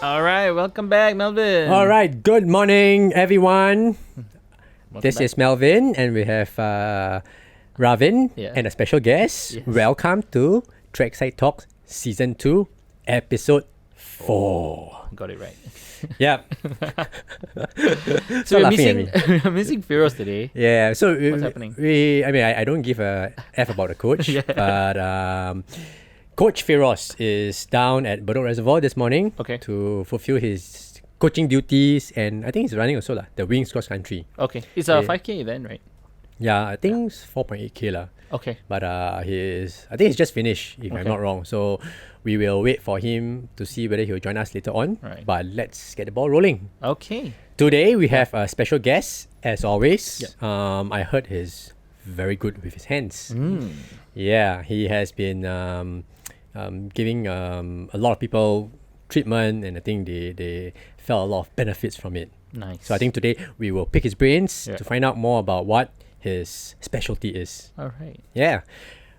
All right, welcome back, Melvin. All right, good morning, everyone. This back. is Melvin, and we have Ravin Yeah. and a special guest. Yes. Welcome to Trackside Talks Season 2, Episode 4. Got it right. Yep. So we're laughing at missing, we're missing Firoz today. Yeah, so What's happening? I don't give a F about the coach, Yeah. but Coach Firoz is down at Bedok Reservoir this morning Okay. to fulfill his coaching duties, and I think he's running also the Wings Cross Country. Okay, it's a Yeah. 5K event, right? Yeah, I think it's 4.8K lah. Okay. But I think he's just finished, if I'm Okay. not wrong. So we will wait for him to see whether he'll join us later on. Right. But let's get the ball rolling. Okay. Today we have a special guest, as always. Yep. I heard he's very good with his hands. Mm. Yeah, he has been giving a lot of people treatment, and I think they felt a lot of benefits from it. Nice. So I think today we will pick his brains Yeah. to find out more about what his specialty is. All right. Yeah.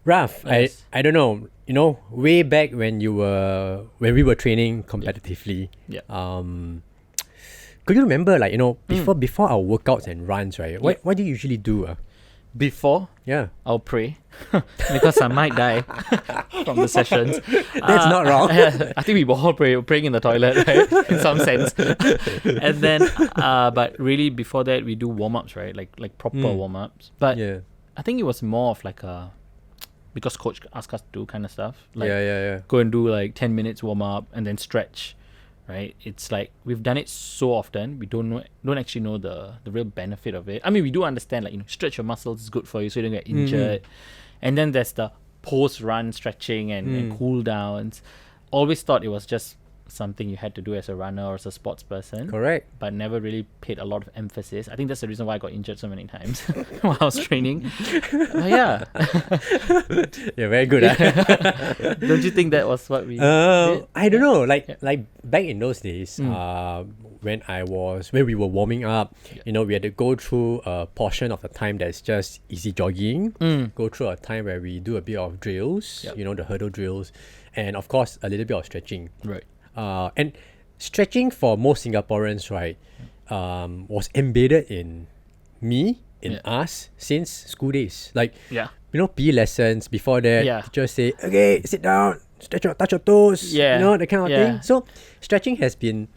Raf, Yes. I don't know, way back when we were training competitively, Yeah. could you remember, before our workouts and runs, right? Yeah. What do you usually do? Before, Yeah. I'll pray because I might die from the sessions. That's not wrong. I think we were all praying in the toilet, right? In some sense. And then, but really before that, we do warm-ups, right? Like proper warm-ups. But Yeah. I think it was more of like because coach asked us to do kind of stuff. Like Yeah. go and do like 10 minutes warm-up and then stretch, right? It's like we've done it so often, we don't actually know the real benefit of it. I mean, we do understand, like, stretch your muscles is good for you so you don't get injured. And then there's the post-run stretching and cool downs. Always thought it was just something you had to do as a runner or as a sports person, Correct. but never really paid a lot of emphasis. I think that's the reason why I got injured so many times while I was training. But yeah. Yeah, very good. Don't you think that was what we did? I don't know. Like back in those days, when we were warming up, we had to go through a portion of the time that's just easy jogging. Go through a time where we do a bit of drills, Yep. the hurdle drills, and of course a little bit of stretching. Right. And stretching for most Singaporeans, right, was embedded in us since school days. Like, Yeah. PE lessons, before that, Yeah. teachers say, okay, sit down, touch your toes, Yeah. that kind of Yeah. thing. So stretching has been,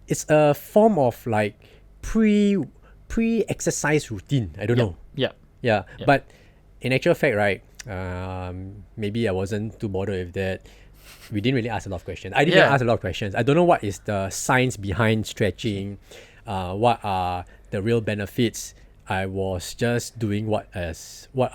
it's a form of like pre-exercise routine. I don't know. Yeah. Yeah. Yeah. But in actual fact, right, maybe I wasn't too bothered with that. We didn't really ask a lot of questions. I didn't Yeah. ask a lot of questions. I don't know what is the science behind stretching, what are the real benefits. I was just doing what I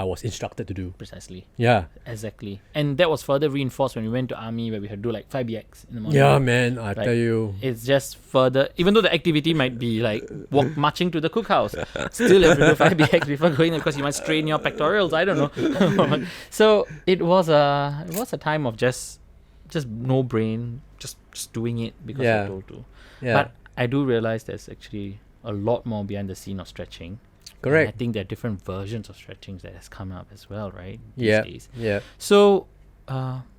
was instructed to do. Precisely. Yeah. Exactly. And that was further reinforced when we went to army, where we had to do like 5BX in the morning. Yeah, man, I Like, tell you. It's just further, even though the activity might be like marching to the cookhouse, still you have to do 5BX before going there because you might strain your pectorals. I don't know. So it was a time of just no brain, just doing it because Yeah. you're told to. Yeah. But I do realize there's actually a lot more behind the scene of stretching. Correct. And I think there are different versions of stretchings that has come up as well, right? These Yeah. days. Yeah. So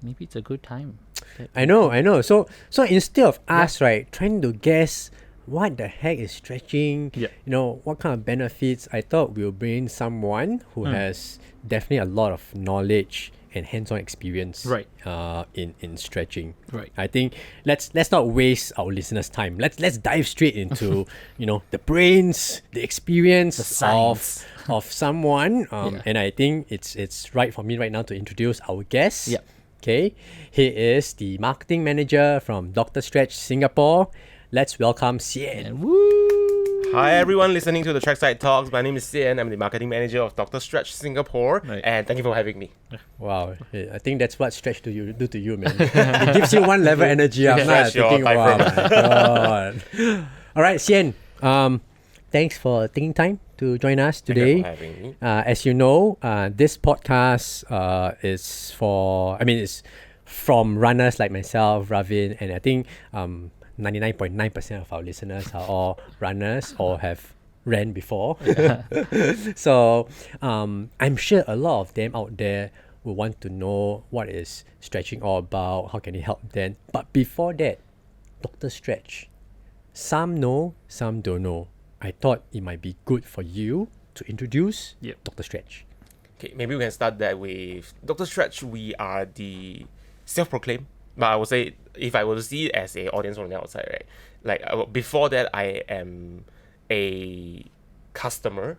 maybe it's a good time. I know. So instead of us, right, trying to guess what the heck is stretching, what kind of benefits, I thought we'll bring someone who has definitely a lot of knowledge and hands-on experience, Right. in stretching. Right. I think let's not waste our listeners' time. Let's dive straight into the brains, the experience The science. of someone. Yeah. And I think it's right for me right now to introduce our guest. Yep. Okay, he is the marketing manager from Dr. Stretch Singapore. Let's welcome Sian. And woo! Hi everyone listening to the Trackside Talks. My name is Sian. I'm the marketing manager of Dr. Stretch Singapore, Right. and thank you for having me. Wow, I think that's what Stretch do to you, man. It gives you one level energy up. Stretch your Thinking, time wow, frame. my God. All right, Sian. Thanks for taking time to join us Thank you today. for having me. As you know, this podcast is it's from runners like myself, Ravin, and I think 99.9% of our listeners are all runners or have ran before. So I'm sure a lot of them out there will want to know what is stretching all about, how can it help them. But before that, Dr. Stretch. Some know, some don't know. I thought it might be good for you to introduce Yep. Dr. Stretch. Okay, maybe we can start that with Dr. Stretch. We are the self-proclaimed, but I would say if I were to see it as a audience from the outside, right? Like before that, I am a customer,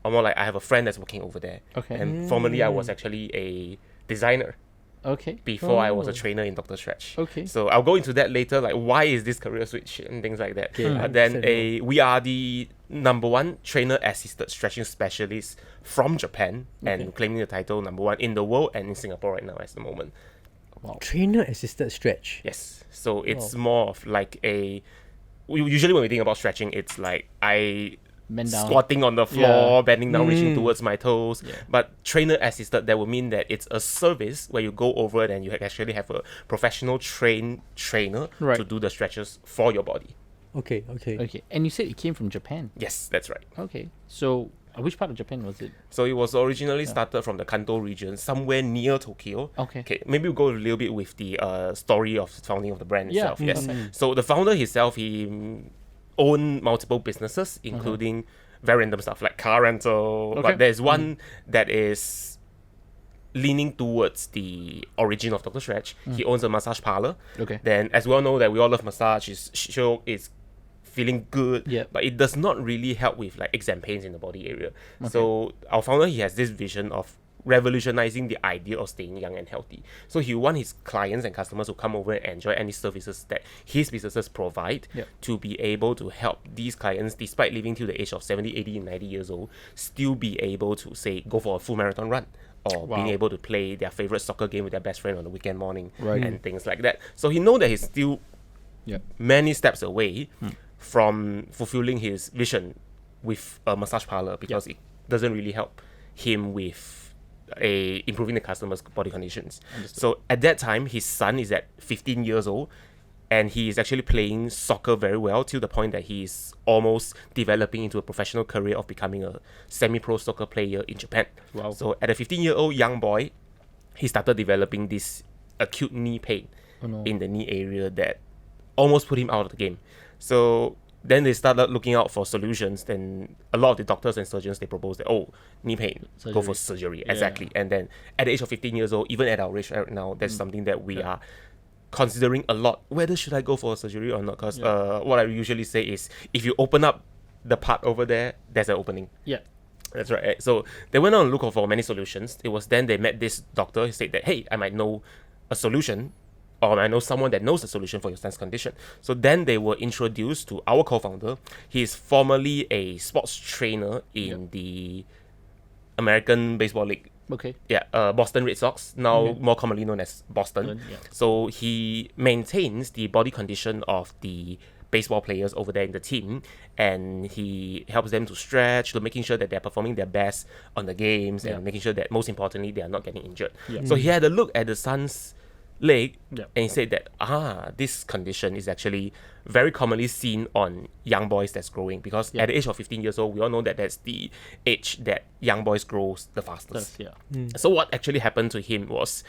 or more like I have a friend that's working over there. Okay. And formerly, I was actually a designer Okay. before I was a Oh. trainer in Dr. Stretch. Okay. So I'll go into that later, like why is this career switch and things like that. Okay, But then understand. we are the number one trainer assisted stretching specialist from Japan Okay. and claiming the title number one in the world and in Singapore right now at the moment. Wow. Trainer assisted stretch. Yes. So it's more of like usually when we think about stretching, it's like I Bend down. squatting on the floor, Yeah. bending down, reaching towards my toes. Yeah. But trainer assisted, that would mean that it's a service where you go over and you actually have a professional trainer Right. to do the stretches for your body. Okay. Okay. And you said it came from Japan. Yes, that's right. Okay. So, which part of Japan was it? So it was originally started from the Kanto region, somewhere near Tokyo. Okay. Okay, maybe we'll go a little bit with the story of the founding of the brand Yeah, itself. Yes. perfect. So the founder himself, he owned multiple businesses, including very random stuff like car rental. Okay. But there's one that is leaning towards the origin of Dr. Stretch. He owns a massage parlor. Okay. Then, as we all know that we all love massage, his show is feeling good, Yep. but it does not really help with like aches and pains in the body area. So our founder, he has this vision of revolutionizing the idea of staying young and healthy. So he want his clients and customers to come over and enjoy any services that his businesses provide Yep. to be able to help these clients, despite living till the age of 70, 80, and 90 years old, still be able to say go for a full marathon run, or being Wow. able to play their favorite soccer game with their best friend on the weekend morning, Right. and things like that. So he know that he's still Yep. many steps away from fulfilling his vision with a massage parlor, because it doesn't really help him with improving the customer's body conditions. So at that time, his son is at 15 years old, and he is actually playing soccer very well to the point that he is almost developing into a professional career of becoming a semi-pro soccer player in Japan. Wow. So at a 15-year-old young boy, he started developing this acute knee pain Oh, no. in the knee area that almost put him out of the game. So then they started looking out for solutions. Then a lot of the doctors and surgeons, they proposed that, knee pain, go for surgery. Yeah. Exactly. And then at the age of 15 years old, even at our age right now, that's something that we are considering a lot. Whether should I go for a surgery or not? Because what I usually say is, if you open up the part over there, there's an opening. Yeah. That's right. So they went on to look for many solutions. It was then they met this doctor who said that, hey, I might know a solution, or I know someone that knows the solution for your son's condition. So then they were introduced to our co-founder. He is formerly a sports trainer in the American Baseball League. Okay. Yeah, Boston Red Sox, now more commonly known as Boston. Yeah. So he maintains the body condition of the baseball players over there in the team, and he helps them to stretch, to making sure that they're performing their best on the games, Yeah. and making sure that, most importantly, they are not getting injured. Yeah. So he had a look at the son's leg, Yeah. and he said that this condition is actually very commonly seen on young boys that's growing, because Yeah. at the age of 15 years old, we all know that that's the age that young boys grow the fastest. Yeah. So what actually happened to him was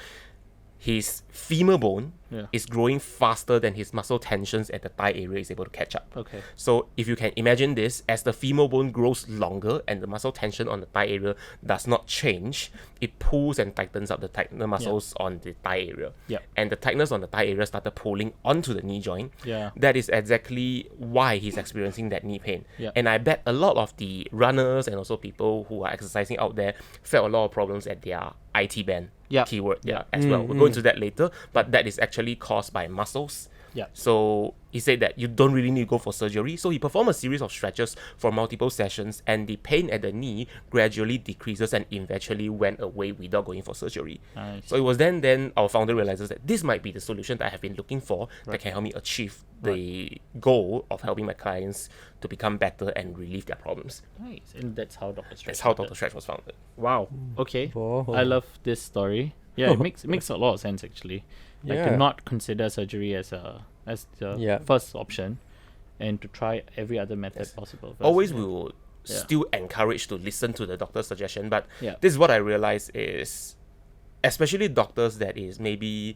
his femur bone Yeah. is growing faster than his muscle tensions at the thigh area is able to catch up. Okay. So if you can imagine this, as the femur bone grows longer and the muscle tension on the thigh area does not change, it pulls and tightens up the muscles on the thigh area. Yep. And the tightness on the thigh area started pulling onto the knee joint. Yeah. That is exactly why he's experiencing that knee pain. Yep. And I bet a lot of the runners and also people who are exercising out there felt a lot of problems at their IT band Yep. keyword as well. We'll go into that later, but that is actually caused by muscles. Yeah. So he said that you don't really need to go for surgery. So he performed a series of stretches for multiple sessions, and the pain at the knee gradually decreases and eventually went away without going for surgery. Nice. So it was then our founder realizes that this might be the solution that I have been looking for that can help me achieve the goal of helping my clients to become better and relieve their problems. Nice. And that's how Dr. Stretch. That's how started. Dr. Stretch was founded. Wow. Okay. Whoa. I love this story. Yeah, it makes a lot of sense actually. Like Yeah. to not consider surgery as the Yeah. first option, and to try every other method possible. First. Always Yeah. we will Yeah. still encourage to listen to the doctor's suggestion, but Yeah. this is what I realize is, especially doctors that is maybe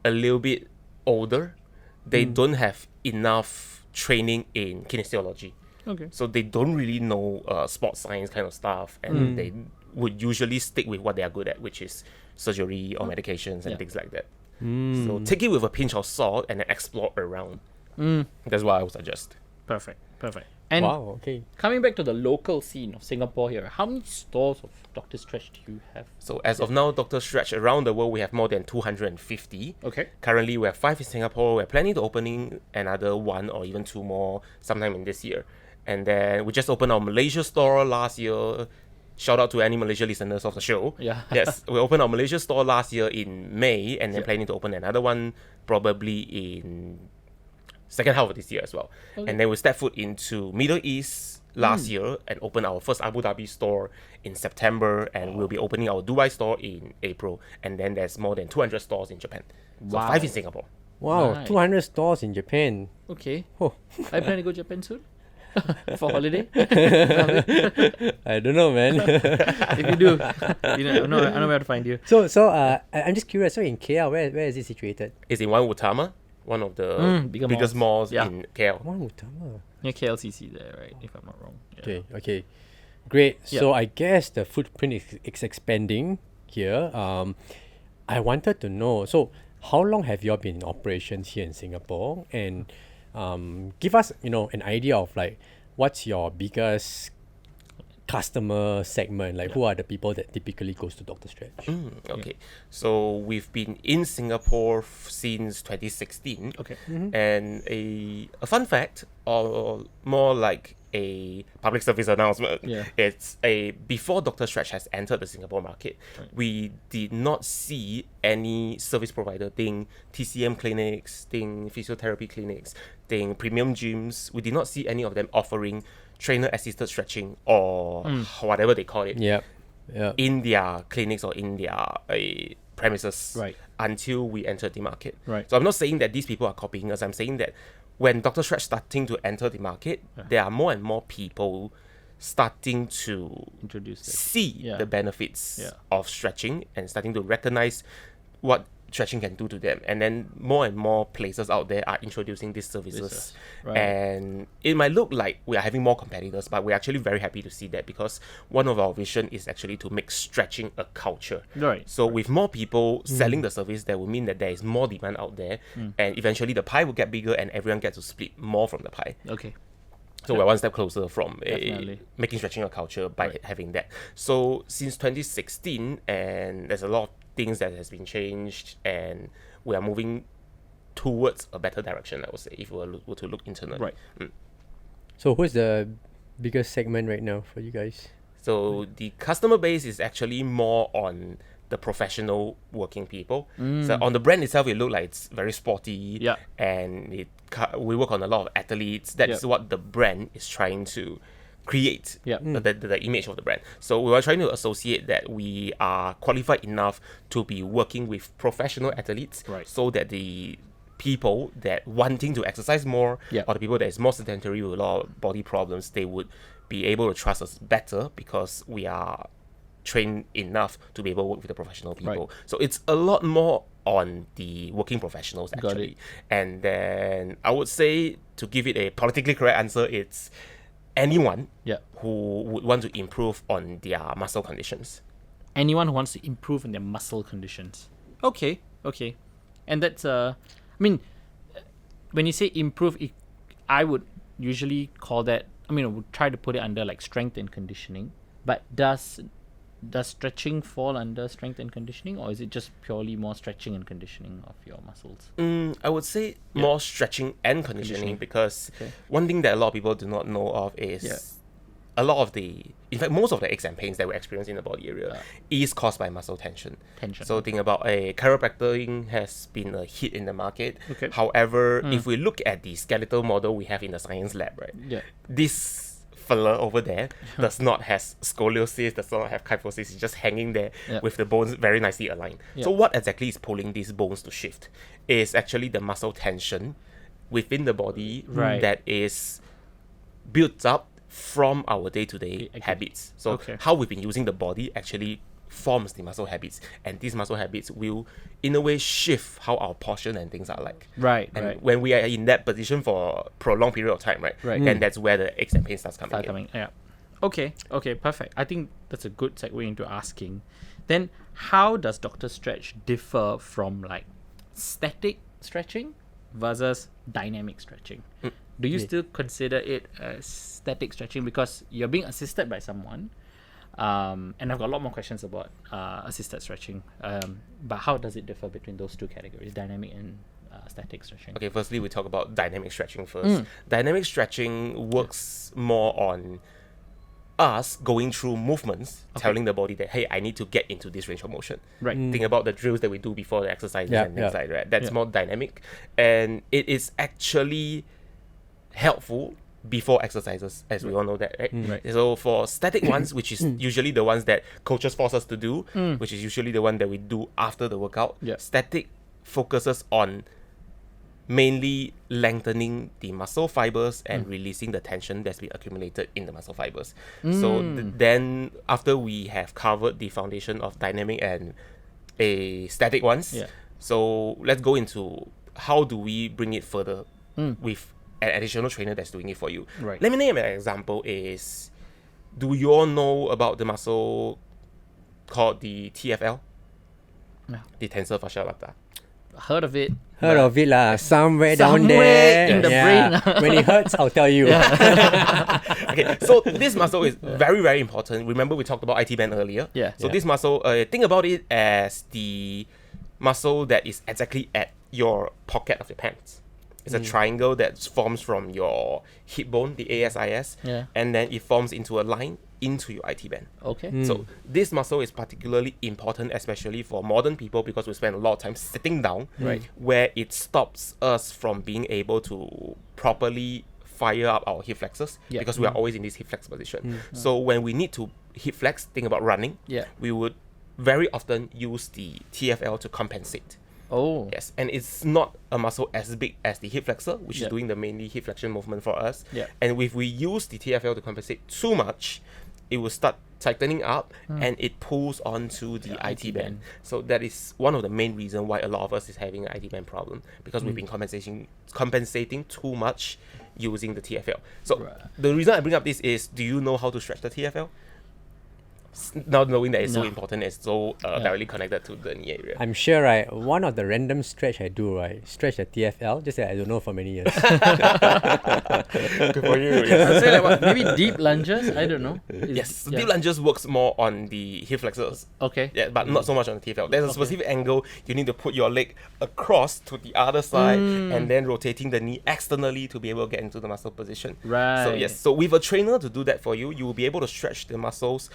a little bit older, they don't have enough training in kinesiology. Okay. So they don't really know sports science kind of stuff, and they would usually stick with what they are good at, which is surgery or medications and things like that. So take it with a pinch of salt and then explore around. That's what I would suggest. Perfect. And Wow, okay. coming back to the local scene of Singapore here, how many stores of Dr. Stretch do you have? So as of now, Dr. Stretch around the world, we have more than 250. Okay. Currently, we have 5 in Singapore. We're planning to opening another 1 or even 2 more sometime in this year. And then we just opened our Malaysia store last year. Shout out to any Malaysia listeners of the show. Yeah. Yes, we opened our Malaysia store last year in May, and then planning to open another one probably in second half of this year as well. Okay. And then we stepped foot into Middle East last year and opened our first Abu Dhabi store in September, and we'll be opening our Dubai store in April. And then there's more than 200 stores in Japan. So Wow. 5 in Singapore. Wow, Nice. 200 stores in Japan. Okay. Oh. I plan to go Japan soon for holiday. I don't know, man. If you do, I know where to find you. So I'm just curious. So in KL, where is it situated? It's in One Utama, one of the bigger biggest malls Yeah. in KL. One Utama. Near KLCC there, right? If I'm not wrong. Yeah. Okay. Great. Yeah. So I guess the footprint is expanding here. I wanted to know, so how long have you all been in operations here in Singapore? And give us, an idea of like what's your biggest customer segment? Like who are the people that typically goes to Dr. Stretch? Okay, so we've been in Singapore since 2016. Okay. And a fun fact, or more like a public service announcement, Yeah. it's before Dr. Stretch has entered the Singapore market, we did not see any service provider, TCM clinics, physiotherapy clinics, premium gyms. We did not see any of them offering trainer assisted stretching or whatever they call it Yeah. in their clinics or in their premises, Right. until we entered the market. Right. So I'm not saying that these people are copying us. I'm saying that when Dr. Stretch starting to enter the market, there are more and more people starting to Introduce it. see Yeah. the benefits Yeah. of stretching and starting to recognize what stretching can do to them. And then more and more places out there are introducing these services. Right. And it might look like we are having more competitors, but we're actually very happy to see that, because one of our vision is actually to make stretching a culture. Right. So with more people selling the service, that will mean that there is more demand out there, and eventually the pie will get bigger and everyone gets to split more from the pie. Okay. So we're one step closer from Definitely. making stretching a culture by having that. So since 2016, and there's a lot of things that has been changed, and we are moving towards a better direction, I would say, if we were to look internally. Right. So who's the biggest segment right now for you guys? So the customer base is actually more on the professional working people. So on the brand itself, it looks like it's very sporty. Yeah. And we work on a lot of athletes. That's Yeah. what the brand is trying to create. Yeah. The image of the brand. So we are trying to associate that we are qualified enough to be working with professional athletes, Right. so that the people that wanting to exercise more, Yeah. or the people that is more sedentary with a lot of body problems, they would be able to trust us better, because we are trained enough to be able to work with the professional people. Right. So it's a lot more on the working professionals, Got actually. it. And then I would say, to give it a politically correct answer, it's anyone Yeah. who would want to improve on their muscle conditions. Anyone who wants to improve in their muscle conditions. Okay. And that's when you say improve, I would usually call that, I would try to put it under like strength and conditioning. But does stretching fall under strength and conditioning, or is it just purely more stretching and conditioning of your muscles? I would say more stretching and conditioning, because one thing that a lot of people do not know of is a lot of in fact, most of the aches and pains that we experience in the body area is caused by muscle tension. So think about chiropractic has been a hit in the market. Okay. However, if we look at the skeletal model we have in the science lab, right? Yeah. This fella over there does not have scoliosis, does not have kyphosis. It's just hanging there with the bones very nicely aligned. So what exactly is pulling these bones to shift is actually the muscle tension within the body that is built up from our day-to-day habits. So how we've been using the body actually forms the muscle habits, and these muscle habits will in a way shift how our posture and things are like. Right, And right. when we are in that position for a prolonged period of time, right, then that's where the aches and pains starts coming in. Yeah. Okay, perfect. I think that's a good segue into asking. Then, how does Dr. Stretch differ from like static stretching versus dynamic stretching? Do you still consider it as static stretching because you're being assisted by someone? And I've got a lot more questions about assisted stretching. But how does it differ between those two categories, dynamic and static stretching? Okay, firstly, we talk about dynamic stretching first. Dynamic stretching works more on us going through movements, telling the body that, hey, I need to get into this range of motion. Right. Think about the drills that we do before the exercises and things like that. That's Yeah. more dynamic. And it is actually helpful before exercises, as we all know that, right? Right. So for static ones, which is usually the ones that coaches force us to do, which is usually the one that we do after the workout, Yeah. static focuses on mainly lengthening the muscle fibers and releasing the tension that's been accumulated in the muscle fibers. So then after we have covered the foundation of dynamic and a static ones, Yeah. so let's go into how do we bring it further with an additional trainer that's doing it for you. Right. Let me name an example is, do you all know about the muscle called the TFL? No. The tensor fascia lata. Heard of it? Heard of it lah, somewhere down Somewhere there. in the brain. When it hurts, I'll tell you. Okay, so this muscle is very, very important. Remember we talked about IT band earlier? Yeah. So Yeah. this muscle, think about it as the muscle that is exactly at your pocket of your pants. It's a triangle that forms from your hip bone, the ASIS, Yeah. and then it forms into a line into your IT band. Okay. So this muscle is particularly important, especially for modern people, because we spend a lot of time sitting down, Right. where it stops us from being able to properly fire up our hip flexors, Yeah. because we are always in this hip flex position. So when we need to hip flex, think about running, Yeah. we would very often use the TFL to compensate. Oh. Yes, and it's not a muscle as big as the hip flexor, which Yeah. is doing the mainly hip flexion movement for us. Yeah. And if we use the TFL to compensate too much, it will start tightening up and it pulls onto the IT band. So that is one of the main reasons why a lot of us is having an IT band problem, because we've been compensating too much using the TFL. So Right. the reason I bring up this is, do you know how to stretch the TFL? Now knowing that it's so No. important, it's so directly connected to the knee area. I'm sure, right? One of the random stretch I do, right? Stretch the TFL, just that I don't know for many years. Good for you. Yes. I'd say like what, maybe deep lunges. I don't know. Yes, Yeah. deep lunges works more on the hip flexors. Okay. Yeah, but not so much on the TFL. There's a specific angle you need to put your leg across to the other side and then rotating the knee externally to be able to get into the muscle position. Right. So yes, so with a trainer to do that for you, you will be able to stretch the muscles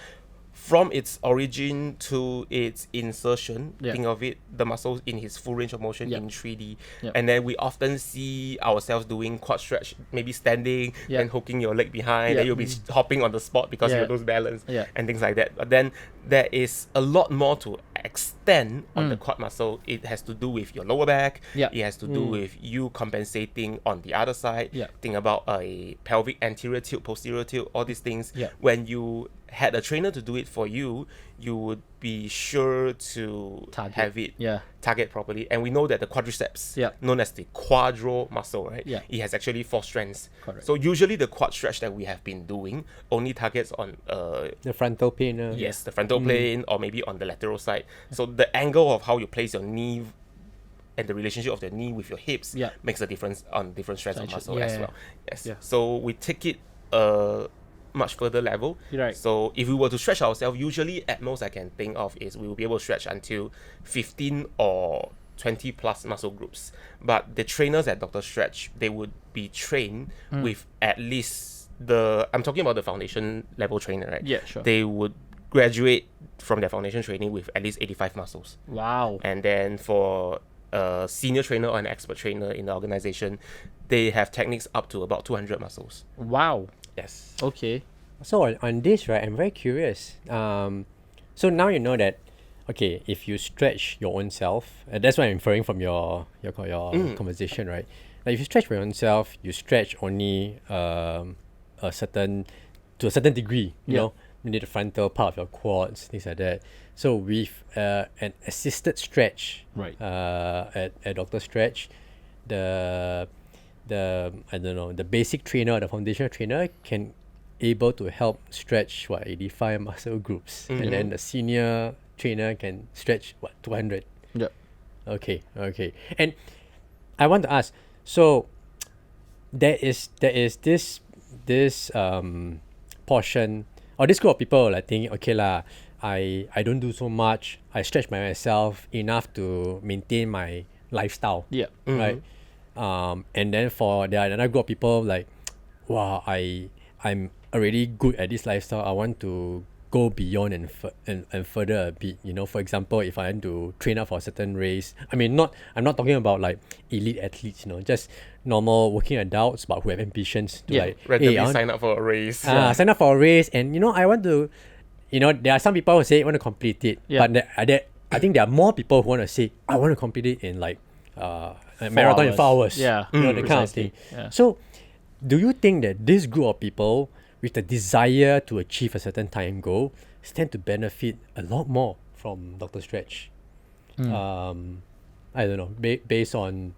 from its origin to its insertion. Yeah. Think of it, the muscles in his full range of motion Yeah. in 3D. Yeah. And then we often see ourselves doing quad stretch, maybe standing Yeah. and hooking your leg behind. Yeah. Then you'll be hopping on the spot because Yeah. you lose balance Yeah. and things like that. But then there is a lot more to extend on the quad muscle. It has to do with your lower back. Yeah. It has to do with you compensating on the other side. Yeah. Think about a pelvic anterior tilt, posterior tilt, all these things. Yeah. When you had a trainer to do it for you, you would be sure to Target. have it Yeah. target properly. And we know that the quadriceps, Yeah. known as the quadro muscle, right? Yeah. It has actually 4 strands. Correct. So usually the quad stretch that we have been doing only targets on The frontal plane. yes, the frontal plane or maybe on the lateral side. So the angle of how you place your knee and the relationship of the knee with your hips Yeah. makes a difference on different strands of Gotcha. muscle Yeah, as yeah. well. Yes. Yeah. So we take it much further level. You're right. So if we were to stretch ourselves, usually at most I can think of is we will be able to stretch until 15 or 20 plus muscle groups. But the trainers at Dr. Stretch, they would be trained with at least I'm talking about the foundation level trainer, right? Yeah, sure. They would graduate from their foundation training with at least 85 muscles. Wow. And then for a senior trainer or an expert trainer in the organization, they have techniques up to about 200 muscles. Wow. Yes. Okay. So on this, right, I'm very curious. So now you know that, okay, if you stretch your own self, that's what I'm inferring from your conversation, right? Like if you stretch for your own self, you stretch only to a certain degree, you Yeah. know. you need the frontal part of your quads, things like that. So with an assisted stretch, Right. at Dr. Stretch, the I don't know, the basic trainer or the foundational trainer can able to help stretch 85 muscle groups, and then the senior trainer can stretch 200. Yep. Okay. And I want to ask, so there is this portion or this group of people like thinking, okay lah, I don't do so much, I stretch myself enough to maintain my lifestyle, Yeah. right? And then for there are another group of people like, wow, I'm already good at this lifestyle, I want to go beyond and further a bit. For example, if I want to train up for a certain race, I'm not talking about like elite athletes, just normal working adults but who have ambitions to like randomly sign up for a race. sign up for a race, and I want to, there are some people who say want to complete it, but I think there are more people who want to say I want to complete it in like a marathon in 4 hours. Yeah. that kind of Precisely. thing. Yeah. So do you think that this group of people with the desire to achieve a certain time goal stand to benefit a lot more from Dr. Stretch? I don't know, based on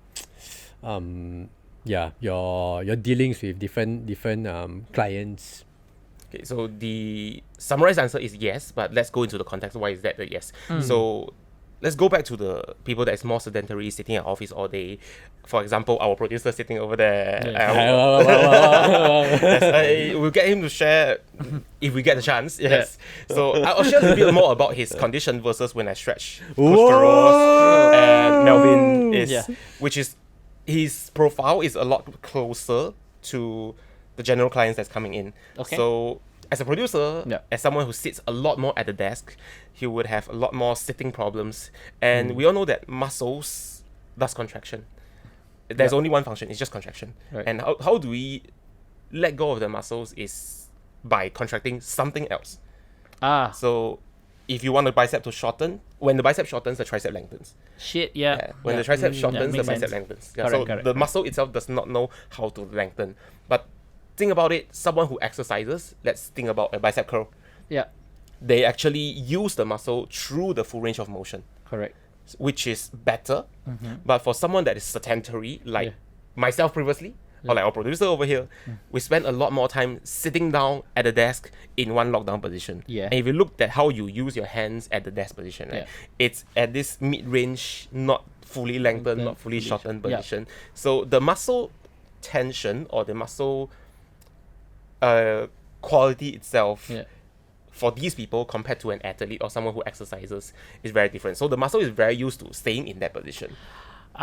your dealings with different clients. Okay, so the summarized answer is yes, but let's go into the context. Why is that the yes? So let's go back to the people that is more sedentary, sitting at office all day. For example, our producer sitting over there. We'll get him to share if we get the chance. Yes. So I'll share a little bit more about his condition versus when I stretch. Coach Feroz and Melvin which is his profile is a lot closer to the general clients that's coming in. Okay. So as a producer, as someone who sits a lot more at the desk, he would have a lot more sitting problems. And we all know that muscles does contraction. There's only one function, it's just contraction. Right. And how do we let go of the muscles is by contracting something else. So if you want the bicep to shorten, when the bicep shortens, the tricep lengthens. When the tricep shortens, the bicep lengthens. Correct. The muscle itself does not know how to lengthen. But think about it, someone who exercises, let's think about a bicep curl. Yeah. They actually use the muscle through the full range of motion, Correct. which is better. But for someone that is sedentary, like myself previously, or like our producer over here, we spend a lot more time sitting down at the desk in one lockdown position. Yeah. And if you look at how you use your hands at the desk position, right, it's at this mid-range, not fully lengthened, not fully shortened position. So the muscle tension or the muscle quality itself for these people compared to an athlete or someone who exercises is very different. So the muscle is very used to staying in that position.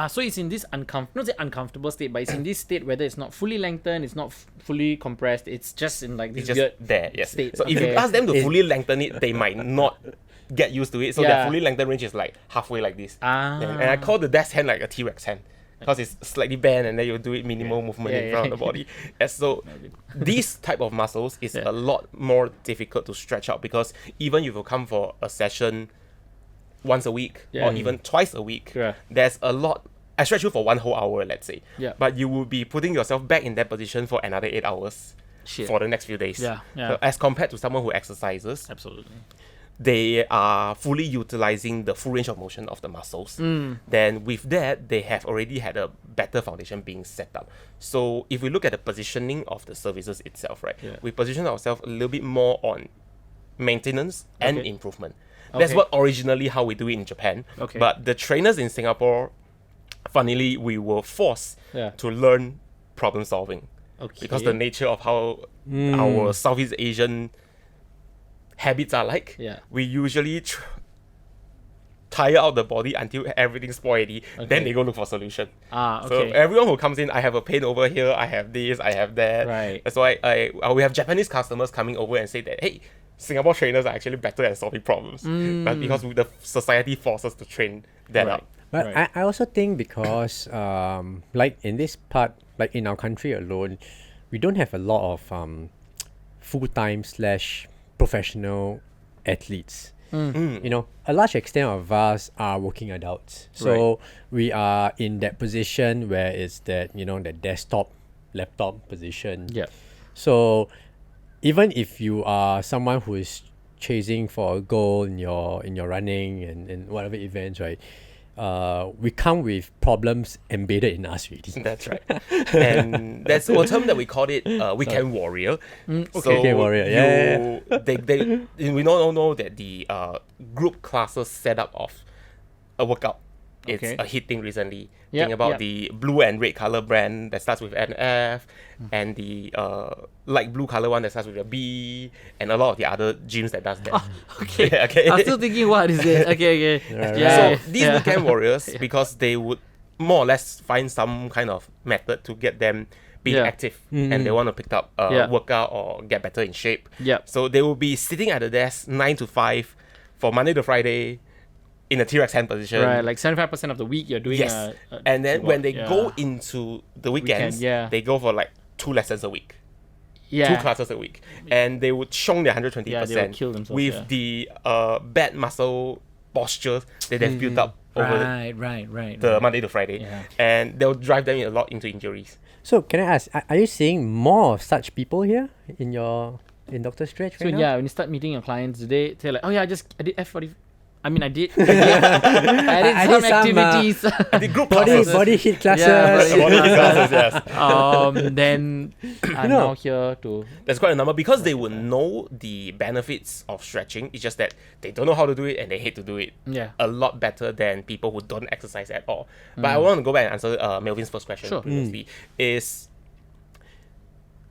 So it's in this not say uncomfortable state, but it's in this state whether it's not fully lengthened, it's not fully compressed, it's just in like this It's just weird there, yes. state. So if you ask them to fully lengthen it, they might not get used to it. So their fully lengthened range is like halfway like this. And I call the desk hand like a T-Rex hand, because it's slightly bent and then you do it minimal movement in front of the body. And so these type of muscles is a lot more difficult to stretch out, because even if you come for a session once a week or even twice a week, there's a lot. I stretch you for 1 whole hour, let's say. But you will be putting yourself back in that position for another 8 hours for the next few days. So as compared to someone who exercises, Absolutely. they are fully utilizing the full range of motion of the muscles. Then with that, they have already had a better foundation being set up. So if we look at the positioning of the services itself, right, we position ourselves a little bit more on maintenance and improvement. That's what originally how we do it in Japan. But the trainers in Singapore, funnily, we were forced to learn problem solving. Because the nature of how our Southeast Asian habits are like, we usually tire out the body until everything's spoiled. Then they go look for solution. So everyone who comes in, I have a pain over here, I have this, I have that. That's why we have Japanese customers coming over and say that, hey, Singapore trainers are actually better at solving problems. But because the society forces us to train that up. But I also think because like in this part, like in our country alone, we don't have a lot of full-time / professional athletes. A large extent of us are working adults. So we are in that position where it's that, that desktop, laptop position. So even if you are someone who is chasing for a goal in your running and whatever events, right? We come with problems embedded in us already. That's right. And that's a term that we called it weekend warrior. So Weekend warrior, yeah. We all know that the group classes setup of a workout. It's Okay. a hit thing recently. Yep, Think about yep. the blue and red color brand that starts with NF, and the light blue color one that starts with a B, and a lot of the other gyms that does that. Okay. Okay. I'm still thinking, what is it? Okay. Right, Yeah. So these weekend warriors, because they would more or less find some kind of method to get them being Yeah. active, and they want to pick up a Yeah. workout or get better in shape. Yep. So they will be sitting at the desk 9 to 5 for Monday to Friday in a T-Rex hand position. Right, like 75% of the week you're doing Yes. And then when they go into the weekends, yeah. they go for like 2 lessons a week. yeah. 2 classes a week, and they would show their 120% Yeah, they would kill themselves, with yeah. the bad muscle postures that they've built up over Right. the Monday to Friday, Yeah. and they'll drive them a lot into injuries. So can I ask, are you seeing more of such people here in Dr. Stretch So right now? yeah, when you start meeting your clients, they say like, oh yeah, I did F40. I mean, I did I did some activities. The group Body classes. body hit classes. body Body classes, yes. Then I'm know- now here to That's quite a number because they would know the benefits of stretching. It's just that they don't know how to do it and they hate to do it. Yeah. A lot better than people who don't exercise at all. But I want to go back and answer Melvin's first question Sure. previously. Is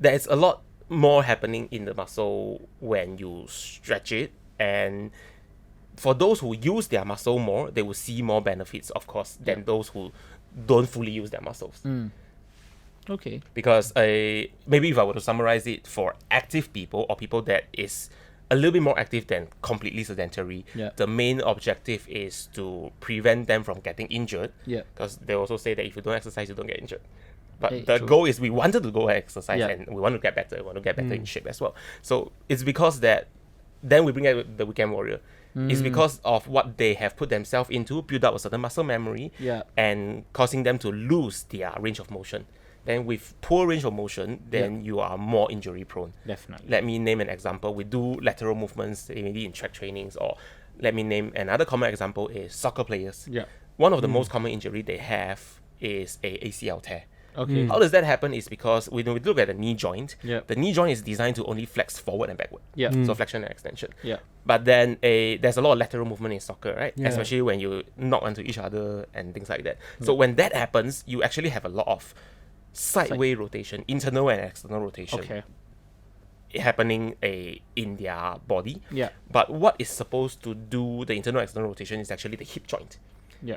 there's a lot more happening in the muscle when you stretch it, and for those who use their muscle more, they will see more benefits, of course, than those who don't fully use their muscles. okay. Because maybe if I were to summarize it for active people or people that is a little bit more active than completely sedentary, Yeah. the main objective is to prevent them from getting injured. Yeah. Because they also say that if you don't exercise, you don't get injured. But Hey, the true. goal is we wanted to go and exercise Yeah. and we want to get better. We want to get better in shape as well. So it's because that then we bring out the weekend warrior. It's because of what they have put themselves into, build up a certain muscle memory, Yeah. and causing them to lose their range of motion. Then with poor range of motion, then you are more injury prone. Definitely. Let me name an example. We do lateral movements, maybe in track trainings, or let me name another common example is soccer players. Yeah. One of the most common injury they have is a ACL tear. Okay. How does that happen is because when we look at the knee joint, Yep. the knee joint is designed to only flex forward and backward. Yeah. So flexion and extension. Yeah. But then there's a lot of lateral movement in soccer, right? Yeah. Especially when you knock onto each other and things like that. So when that happens, you actually have a lot of sideway rotation, internal and external rotation Okay. happening in their body. Yeah. But what is supposed to do the internal external rotation is actually the hip joint. Yeah.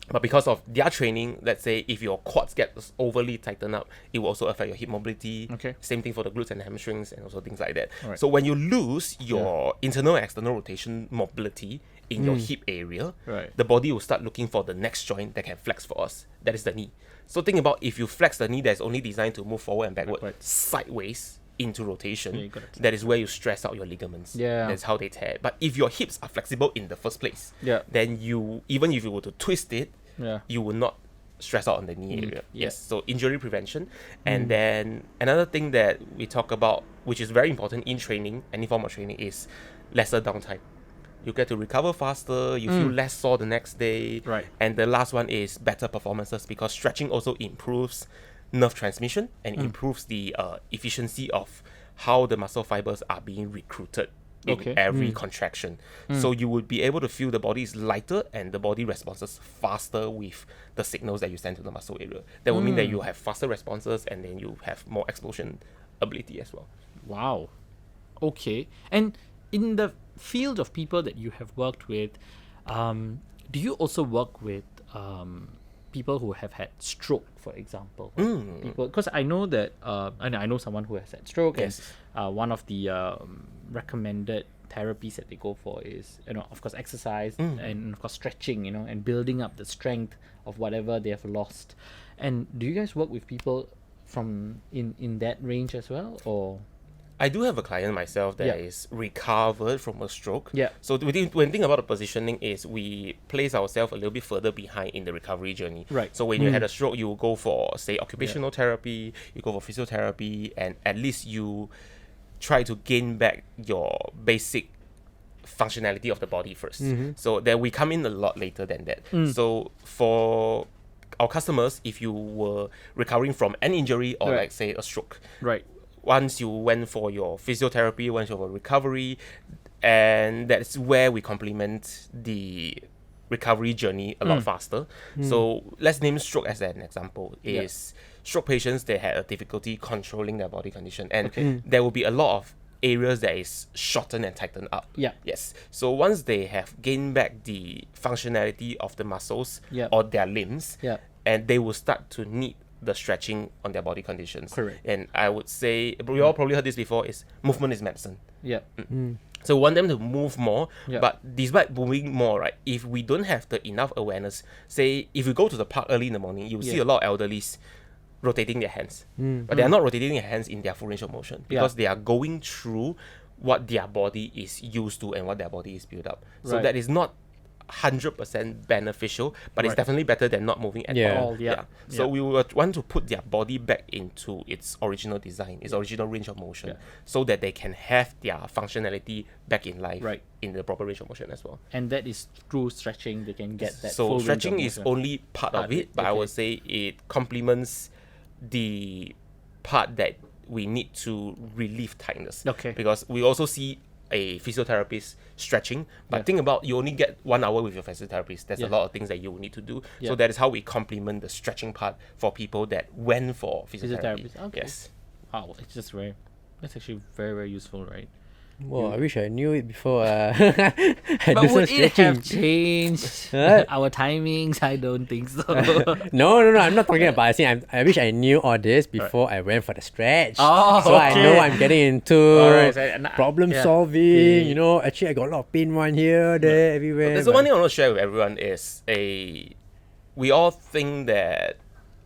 But because of their training, let's say if your quads get overly tightened up, it will also affect your hip mobility. Okay. Same thing for the glutes and hamstrings and also things like that. Alright. So when you lose your internal and external rotation mobility in your hip area, Right. the body will start looking for the next joint that can flex for us. That is the knee. So think about if you flex the knee that's only designed to move forward and backward, Backwards. sideways into rotation, you gotta that is where you stress out your ligaments. Yeah. That's how they tear. But if your hips are flexible in the first place, Yeah. then you, even if you were to twist it, Yeah. you will not stress out on the knee area. yeah. Yes. So injury prevention. And then another thing that we talk about, which is very important in training, any form of training, is lesser downtime. You get to recover faster, you feel less sore the next day. Right. And the last one is better performances because stretching also improves nerve transmission and improves the efficiency of how the muscle fibers are being recruited in Okay. every contraction. So you would be able to feel the body is lighter and the body responses faster with the signals that you send to the muscle area. That will mean that you have faster responses and then you have more explosion ability as well. Wow. Okay. And in the field of people that you have worked with, do you also work with people who have had stroke, for example? People, because I know that I know someone who has had stroke, Yes. and one of the recommended therapies that they go for is, of course, exercise and of course stretching, and building up the strength of whatever they have lost. And do you guys work with people from in that range as well, or? I do have a client myself that Yeah. is recovered from a stroke. Yeah. So when you think about the positioning is we place ourselves a little bit further behind in the recovery journey. Right. So when you had a stroke, you will go for, say, occupational therapy, you go for physiotherapy, and at least you try to gain back your basic functionality of the body first. So that we come in a lot later than that. So for our customers, if you were recovering from an injury or Right. like say a stroke, Right. once you went for your physiotherapy, once you have a recovery, and that's where we complement the recovery journey a lot faster. So let's name stroke as an example. Is stroke patients, they had a difficulty controlling their body condition, and there will be a lot of areas that is shortened and tightened up. Yeah. Yes. So once they have gained back the functionality of the muscles Yeah. or their limbs, Yeah. and they will start to need the stretching on their body conditions. Correct. And I would say, we all probably heard this before, is movement is medicine. Yeah. So we want them to move more, Yeah. but despite moving more, right, if we don't have the enough awareness, say if you go to the park early in the morning, you'll see Yeah. a lot of elderlies rotating their hands. But they are not rotating their hands in their full range of motion because they are going through what their body is used to and what their body is built up. So Right. that is not 100% beneficial, but it's Right. definitely better than not moving at Yeah. all. All, yeah. So Yeah. we would want to put their body back into its original design, its original range of motion, Yeah. so that they can have their functionality back in life, Right. in the proper range of motion as well. And that is through stretching they can get that. So full range of stretching is motion. only part of Part of it, it, but I okay. would say it complements the part that we need to relieve tightness. Okay. Because we also see a physiotherapist stretching, but Yeah. think about, you only get 1 hour with your physiotherapist. There's Yeah. a lot of things that you will need to do. Yeah. So that is how we complement the stretching part for people that went for physiotherapy. Physiotherapist, okay. Yes. Wow, it's just very. That's actually very, very useful, right? Well, I wish I knew it before. I But do some would it stretching. have changed What? our timings? I don't think so. No, I'm not talking about. I wish I knew all this before I went for the stretch. Oh, so I know okay. I'm getting into Alright, so problem yeah. solving. Yeah. Actually, I got a lot of pain one here, there, everywhere. There's the but- one thing I want to share with everyone is we all think that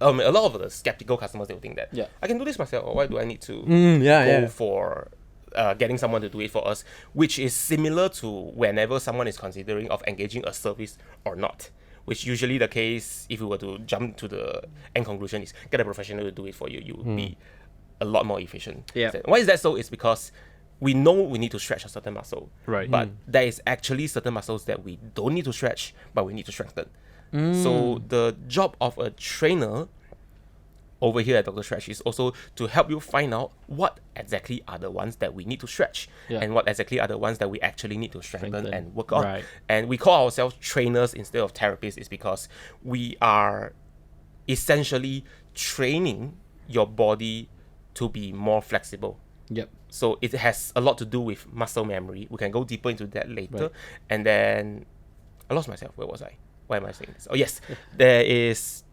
a lot of the skeptical customers, they will think that Yeah. I can do this myself, or why do I need to yeah. go for getting someone to do it for us, which is similar to whenever someone is considering of engaging a service or not, which usually the case, if you were to jump to the end conclusion, is get a professional to do it for you, you would be a lot more efficient. Yeah. So why is that so? It's because we know we need to stretch a certain muscle, Right. but there is actually certain muscles that we don't need to stretch, but we need to strengthen. So the job of a trainer over here at Dr. Stretch is also to help you find out what exactly are the ones that we need to stretch, Yeah. and what exactly are the ones that we actually need to strengthen and work on. Right. And we call ourselves trainers instead of therapists is because we are essentially training your body to be more flexible. Yep. So it has a lot to do with muscle memory. We can go deeper into that later. Right. And then I lost myself. Where was I? Why am I saying this? Oh yes, there is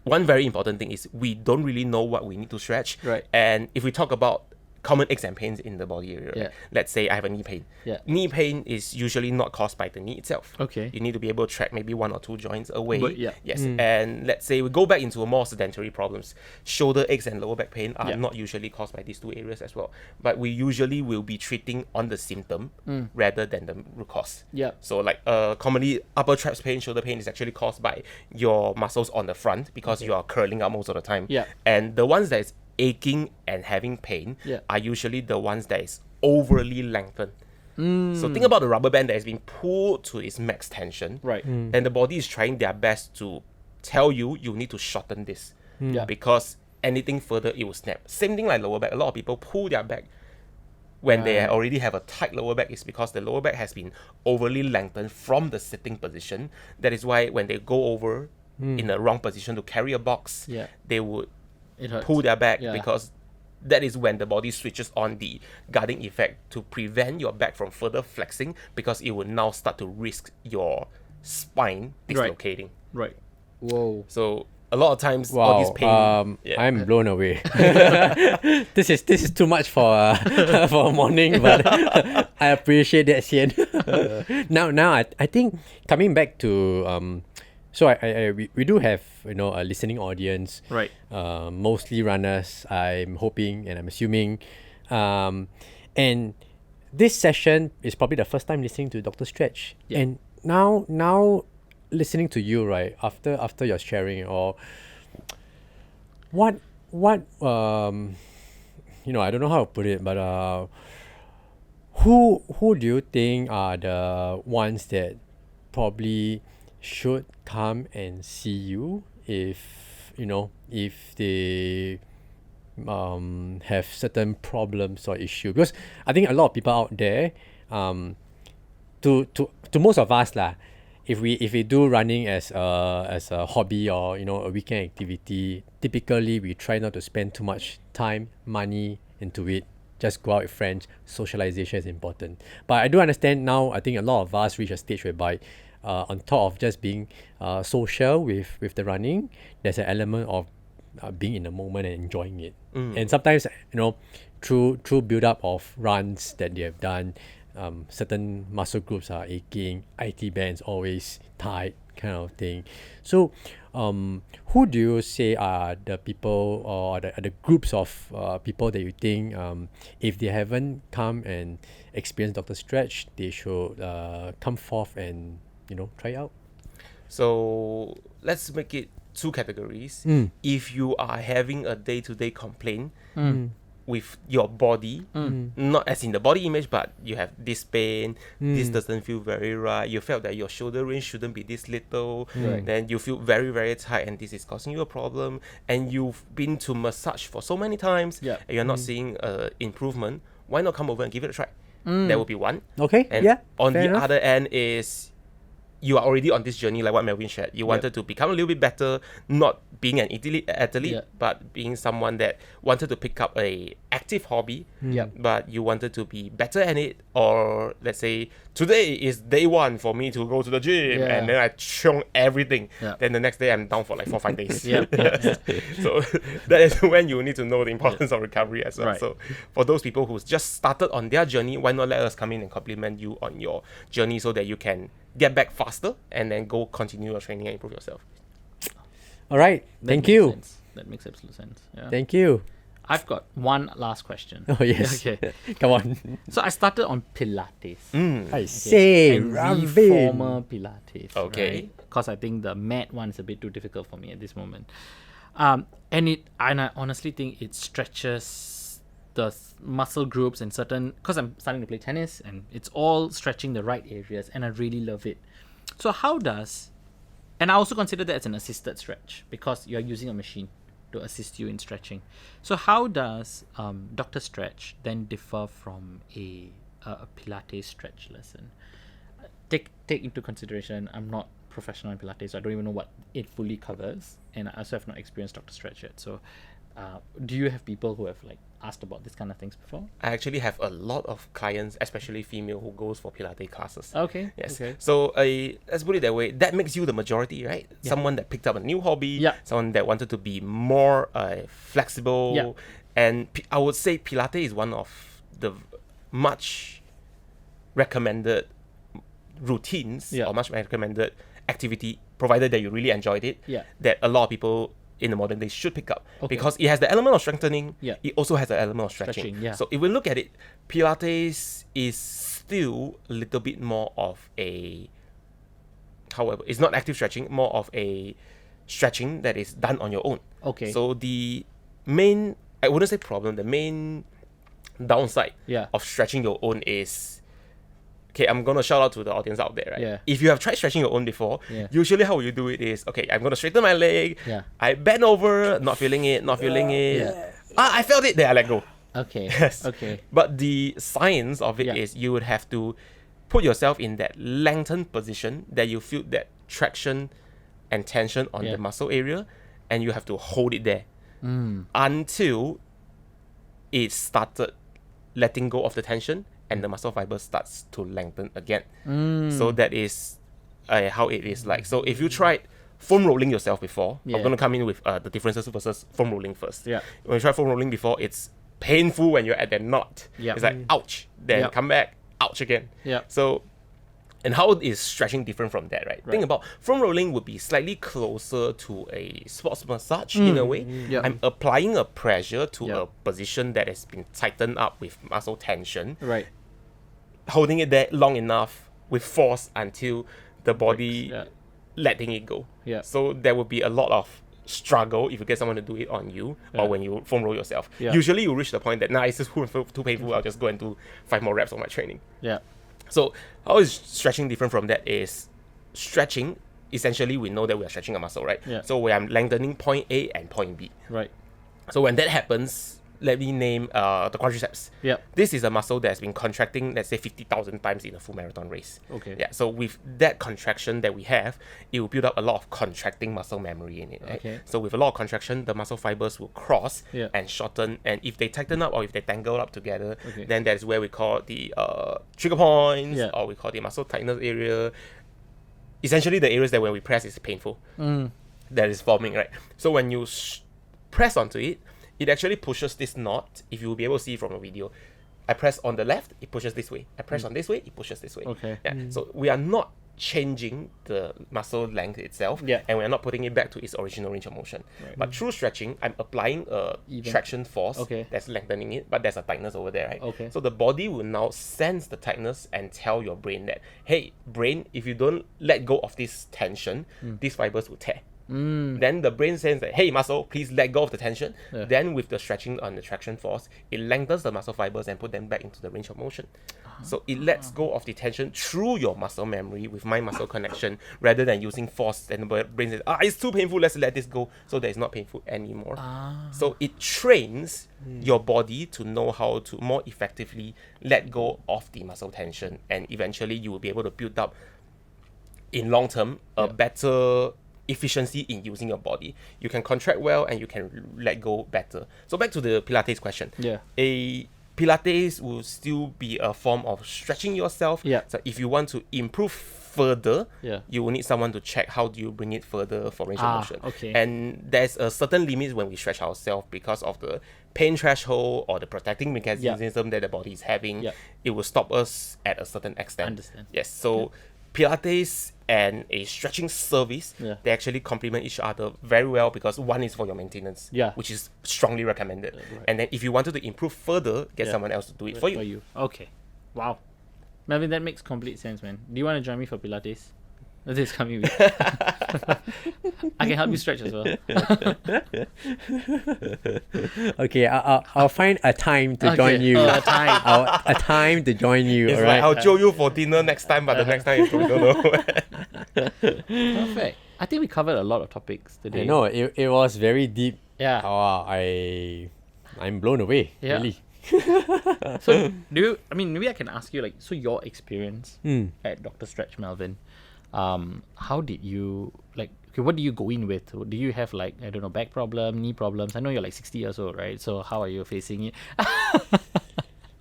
one very important thing is we don't really know what we need to stretch. Right. And if we talk about common aches and pains in the body area, right? Yeah. Let's say I have a knee pain. Yeah. Knee pain is usually not caused by the knee itself. Okay. You need to be able to track maybe 1 or 2 joints away. But yeah. Yes. And let's say we go back into a more sedentary problems. Shoulder aches and lower back pain are Yeah. not usually caused by these 2 areas as well. But we usually will be treating on the symptom rather than the root cause. Yeah. So like commonly upper traps pain, shoulder pain is actually caused by your muscles on the front because you are curling up most of the time. Yeah. And the ones that is aching and having pain Yeah. are usually the ones that is overly lengthened. So think about the rubber band that is being pulled to its max tension. Right. And the body is trying their best to tell you need to shorten this. Yeah. Because anything further it will snap. Same thing like lower back. A lot of people pull their back when they Right. already have a tight lower back is because the lower back has been overly lengthened from the sitting position. That is why when they go over in the wrong position to carry a box, Yeah. they would It hurts. pull their back Yeah. because that is when the body switches on the guarding effect to prevent your back from further flexing because it will now start to risk your spine dislocating. Right. Whoa. So a lot of times all this pain. yeah. I'm blown away. This is too much for for a morning, but I appreciate that, Sian. now I think coming back to so we do have a listening audience, Right. mostly runners. I'm hoping and I'm assuming, and this session is probably the first time listening to Dr. Stretch, Yeah. and now listening to you, right, after your sharing, or what I don't know how to put it, but who do you think are the ones that probably should come and see you if they have certain problems or issue? Because I think a lot of people out there, to most of us lah, if we do running as a hobby or a weekend activity, typically we try not to spend too much time, money into it. Just go out with friends. Socialization is important. But I do understand now. I think a lot of us reach a stage whereby, on top of just being social with the running, there's an element of being in the moment and enjoying it. And sometimes through build up of runs that they have done, certain muscle groups are aching, IT bands always tight, kind of thing. So who do you say are the people or the groups of people that you think, if they haven't come and experienced Dr. Stretch, they should come forth and try out? So let's make it two categories. If you are having a day-to-day complaint with your body, not as in the body image, but you have this pain, this doesn't feel very right, you felt that your shoulder range shouldn't be this little, then you feel very, very tight and this is causing you a problem, and you've been to massage for so many times and you're not seeing improvement, why not come over and give it a try? That would be one. Okay, and on the enough. other end is you are already on this journey, like what Melvin shared. You wanted to become a little bit better, not being an athlete, but being someone that wanted to pick up a active hobby, but you wanted to be better at it. Or let's say today is day one for me to go to the gym, and then I chung everything. Then the next day I'm down for like 4-5 days. So that is when you need to know the importance of recovery as well. So for those people who just started on their journey, why not let us come in and compliment you on your journey so that you can get back faster and then go continue your training and improve yourself. All right. Thank you. Sense. That makes absolute sense. Yeah. Thank you. I've got one last question. Oh, yes. Okay. Come on. So I started on Pilates. I say, And Ravin. reformer Pilates. Okay. Because I think the mat one is a bit too difficult for me at this moment. And I honestly think it stretches the muscle groups and certain, because I'm starting to play tennis and it's all stretching the right areas and I really love it. So and I also consider that as an assisted stretch because you're using a machine to assist you in stretching. So how does Dr. Stretch then differ from a Pilates stretch lesson? Take into consideration, I'm not professional in Pilates, so I don't even know what it fully covers, and I also have not experienced Dr. Stretch yet. So do you have people who have asked about this kind of things before? I actually have a lot of clients, especially female, who goes for Pilates classes. Okay. Yes. Okay. So let's put it that way. That makes you the majority, right? Yeah. Someone that picked up a new hobby. Yeah. Someone that wanted to be more flexible. Yeah. And I would say Pilates is one of the much recommended routines or much recommended activity, provided that you really enjoyed it. Yeah. That a lot of people in the modern day should pick up because it has the element of strengthening. It also has the element of stretching. So if we look at it, Pilates is still a little bit more of a, however, it's not active stretching, more of a stretching that is done on your own. Okay. So the main, I wouldn't say problem, the main downside of stretching your own is, okay, I'm going to shout out to the audience out there, right? Yeah. If you have tried stretching your own before, usually how you do it is, okay, I'm going to straighten my leg. Yeah. I bend over, not feeling it. Yeah. I felt it. There, I let go. Okay. Yes. Okay. But the science of it is you would have to put yourself in that lengthened position that you feel that traction and tension on the muscle area, and you have to hold it there until it started letting go of the tension and the muscle fiber starts to lengthen again. So that is how it is like. So if you tried foam rolling yourself before, I'm going to come in with the differences versus foam rolling first. Yeah. When you try foam rolling before, it's painful when you're at that knot. It's like, ouch, then come back, ouch again. So, and how is stretching different from that, right? Think about foam rolling would be slightly closer to a sports massage in a way. I'm applying a pressure to a position that has been tightened up with muscle tension. Right. Holding it there long enough with force until the body letting it go. Yeah. So there will be a lot of struggle if you get someone to do it on you or when you foam roll yourself. Yeah. Usually you reach the point that, nah, it's just too painful, I'll just go and do 5 more reps on my training. Yeah. So how is stretching different from that is stretching, essentially we know that we are stretching a muscle, right? Yeah. So we are lengthening point A and point B. Right. So when that happens, let me name the quadriceps. Yep. This is a muscle that's been contracting, let's say 50,000 times in a full marathon race. Okay. Yeah. So with that contraction that we have, it will build up a lot of contracting muscle memory in it. Right? Okay. So with a lot of contraction, the muscle fibers will cross Yeah. and shorten. And if they tighten up or if they tangle up together, Okay. then that is where we call the trigger points, Yeah. or we call the muscle tightness area. Essentially, the areas that when we press is painful. That is forming, right? So when you press onto it, it actually pushes this knot. If you will be able to see from the video, I press on the left, it pushes this way. I press on this way, it pushes this way. Okay. Yeah. So we are not changing the muscle length itself, Yeah. and we are not putting it back to its original range of motion. Right. But through stretching, I'm applying a Even. traction force Okay. that's lengthening it, but there's a tightness over there, right? Okay. So the body will now sense the tightness and tell your brain that, hey, brain, if you don't let go of this tension, these fibers will tear. Then the brain says that, hey, muscle, please let go of the tension. Yeah. Then with the stretching on the traction force, it lengthens the muscle fibers and put them back into the range of motion. So it lets go of the tension through your muscle memory with mind muscle connection rather than using force. And the brain says, it's too painful, let's let this go. So that it's not painful anymore. So it trains your body to know how to more effectively let go of the muscle tension. And eventually you will be able to build up, in long term, a better efficiency in using your body. You can contract well and you can let go better. So back to the Pilates question. Yeah. A Pilates will still be a form of stretching yourself. Yeah. So if you want to improve further, Yeah. you will need someone to check how do you bring it further for range of motion. Okay. And there's a certain limit when we stretch ourselves because of the pain threshold or the protecting mechanism that the body is having. Yeah. It will stop us at a certain extent. Understand. Yes. So Pilates and a stretching service, Yeah. they actually complement each other very well because one is for your maintenance, Yeah. which is strongly recommended. Right. And then if you wanted to improve further, get Yeah. someone else to do it for you. Okay. Wow. Melvin, that makes complete sense, man. Do you want to join me for Pilates this coming week? I can help you stretch as well. Okay, I'll find a time to join you. A time. A time to join you. It's Alright. like, I'll join you for dinner next time, but the next time is we don't know. Perfect. I think we covered a lot of topics today. I know it was very deep. Yeah. I'm blown away. Yeah. Really. So maybe I can ask you, like, so your experience at Dr. Stretch, Melvin, how did you, like, okay, what do you go in with? Do you have, like, I don't know, back problem, knee problems? I know you're like 60 years old, right? So how are you facing it?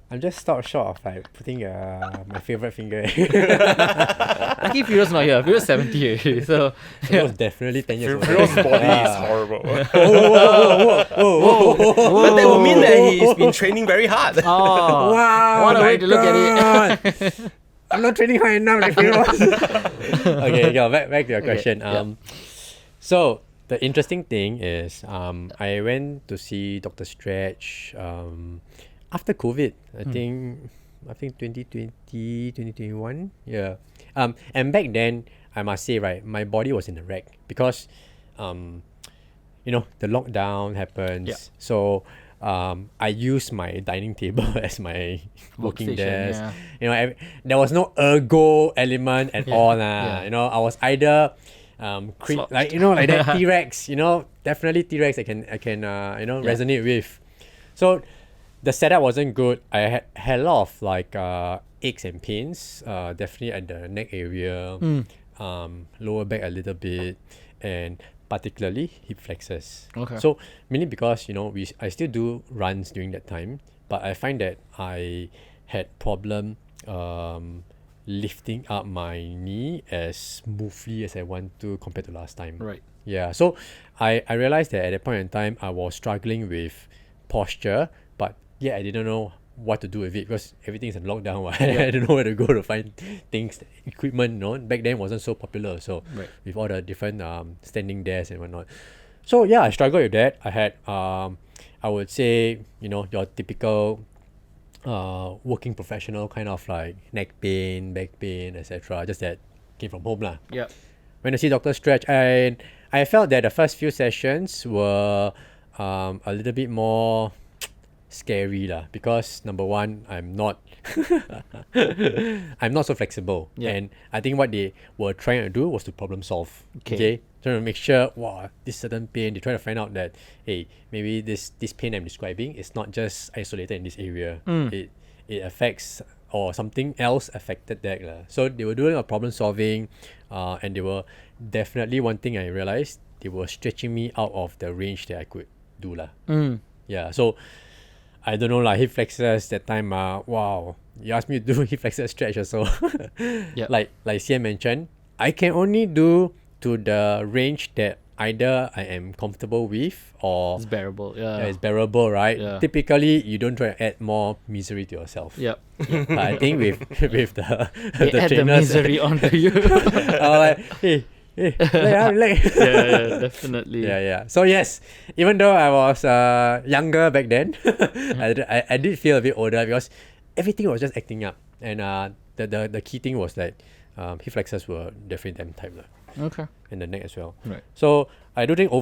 I'm just stopped short of like putting my favorite finger. Lucky Firo's not here. Firo's 70 already, so It was definitely 10 years old. Firo's body is horrible. Whoa. But that would mean that he's been training very hard. oh, Wow. what a way my to look at it. God. I'm not training hard enough like Firoz. Okay, back to your question. yeah. So the interesting thing is I went to see Dr. Stretch after COVID. I think 2020, 2021. Yeah. And back then, I must say, right, my body was in a wreck because the lockdown happens. Yeah. So I used my dining table as my working Workstation, desk. yeah. There was no ergo element at all. yeah. I was either Slouched. like that T-Rex. Definitely T-Rex. I can resonate with. So the setup wasn't good. I had a lot of like aches and pains. Definitely at the neck area, lower back a little bit, and particularly hip flexors. Okay. So mainly because I still do runs during that time, but I find that I had problem lifting up my knee as smoothly as I want to compared to last time. Right. Yeah. So I realized that at that point in time I was struggling with posture, but I didn't know what to do with it because everything is in lockdown. I don't know where to go to find things, equipment. Back then wasn't so popular. So Right. with all the different standing desks and whatnot. So I struggled with that. I had I would say your typical working professional kind of like neck pain, back pain, etc. Just that came from home lah. Yeah. Went to see Dr. Stretch and I felt that the first few sessions were a little bit more scary lah, because number one, I'm not so flexible. Yeah. And I think what they were trying to do was to problem solve. Okay. Trying to make sure, wow, this certain pain, they try to find out that, hey, maybe this pain I'm describing is not just isolated in this area. It affects, or something else affected that lah. So they were doing a problem solving, and they were definitely, one thing I realized, they were stretching me out of the range that I could do lah. Yeah, so I don't know lah, hip flexors that time, wow, you asked me to do hip flexor stretch also. Yep. Like Sian mentioned, I can only do to the range that either I am comfortable with, or It's bearable. Yeah. it's bearable, right? Yeah. Typically, you don't try to add more misery to yourself. Yep. But I think with the They add the trainers, misery onto you. I was like, hey, relax. yeah, definitely. Yeah. So yes, even though I was younger back then, I did feel a bit older, because everything was just acting up, and the key thing was that hip flexors were definitely damn tight lah, Okay. and the neck as well. Right. So I do think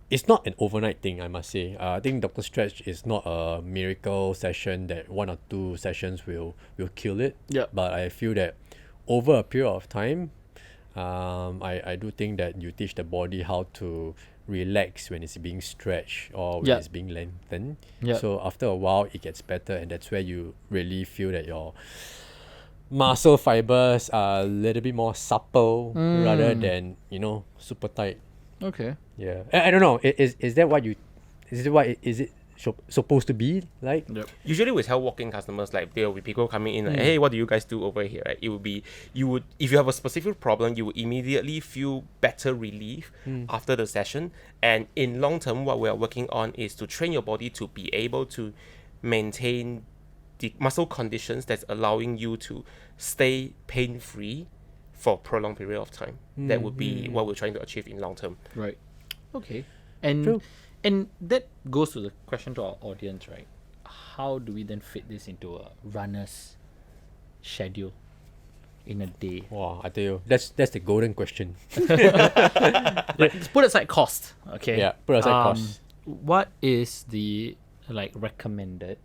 it's not an overnight thing, I must say. I think Dr. Stretch is not a miracle session that 1 or 2 sessions will kill it. Yeah. But I feel that over a period of time, I do think that you teach the body how to relax when it's being stretched, or when Yeah. it's being lengthened. Yeah. So after a while, it gets better, and that's where you really feel that your muscle fibers are a little bit more supple, rather than, super tight. Okay. Yeah, I don't know. Is that what you? Is it supposed to be like? Yep. Usually we tell walk-in customers, like there will be people coming in like, hey, what do you guys do over here? Right? It would be, if you have a specific problem, you will immediately feel better relief after the session. And in long term, what we are working on is to train your body to be able to maintain the muscle conditions that's allowing you to stay pain-free for a prolonged period of time. That would be what we're trying to achieve in long term. Right. Okay. And True. and that goes to the question to our audience, right? How do we then fit this into a runner's schedule in a day? Wow, I tell you, that's the golden question. Let's put aside cost. Okay. Yeah, put aside cost. What is the recommended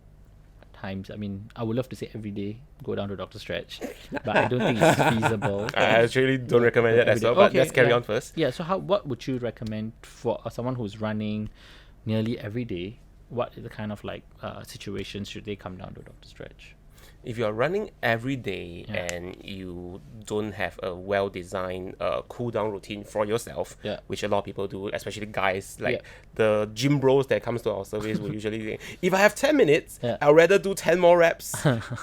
times? I mean, I would love to say every day go down to Dr. Stretch, but I don't think it's feasible. I actually don't recommend that as well, but let's carry on first. Yeah. So what would you recommend for someone who's running nearly every day? What are the kind of situations should they come down to Dr. Stretch? If you are running every day Yeah. and you don't have a well-designed cool down routine for yourself, Yeah. which a lot of people do, especially guys, like Yeah. the gym bros that comes to our service will usually say, if I have 10 minutes, Yeah. I'd rather do 10 more reps,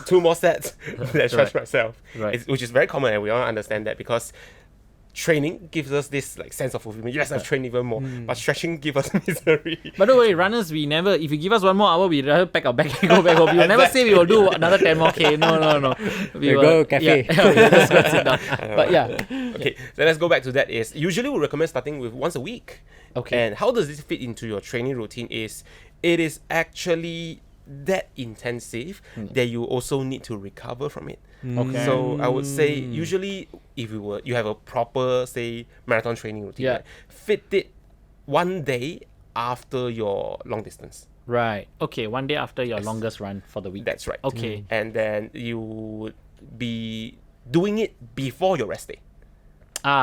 2 more sets than stretch Right. myself. Right. Which is very common, and we all understand that, because training gives us this sense of fulfillment. Yes, I've trained even more, but stretching gives us misery. But don't worry, runners, we never, if you give us 1 more hour, we rather pack our bag and go back home. We will never say we will do another 10 more K. No. We go cafe. Yeah, we just go sit down. But yeah. Okay, so let's go back to that. Is usually we recommend starting with once a week. Okay. And how does this fit into your training routine? It is actually that intensive that you also need to recover from it. Okay. So I would say usually if you have a proper, say, marathon training routine, Yeah. right, fit it one day after your long distance. Right. Okay, 1 day after your longest run for the week. That's right. Okay. And then you would be doing it before your rest day.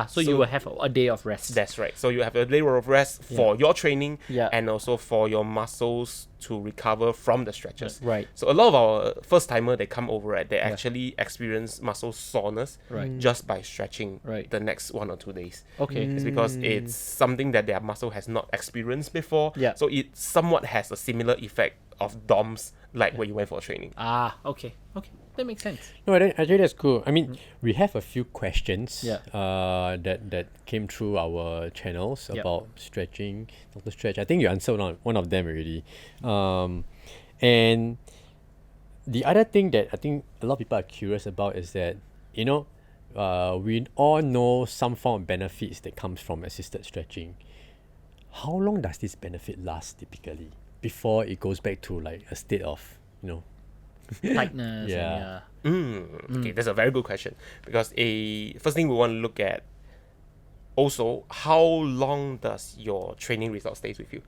So you will have a day of rest. That's right. So you have a day of rest for your training Yeah. and also for your muscles to recover from the stretches. Right. So a lot of our first timer they come over, right, they actually experience muscle soreness Right. just by stretching Right. the next 1 or 2 days. Okay. It's because it's something that their muscle has not experienced before. Yeah. So it somewhat has a similar effect of DOMS like when you went for training. Okay. That makes sense. No, actually that's cool. I mean, we have a few questions Yeah. that came through our channels Yep. about stretching, Dr. Stretch. I think you answered one of them already. And the other thing that I think a lot of people are curious about is that, we all know some form of benefits that comes from assisted stretching. How long does this benefit last typically before it goes back to like a state of, Tightness. Yeah. And, Okay, that's a very good question, because first thing we want to look at also, how long does your training result stays with you?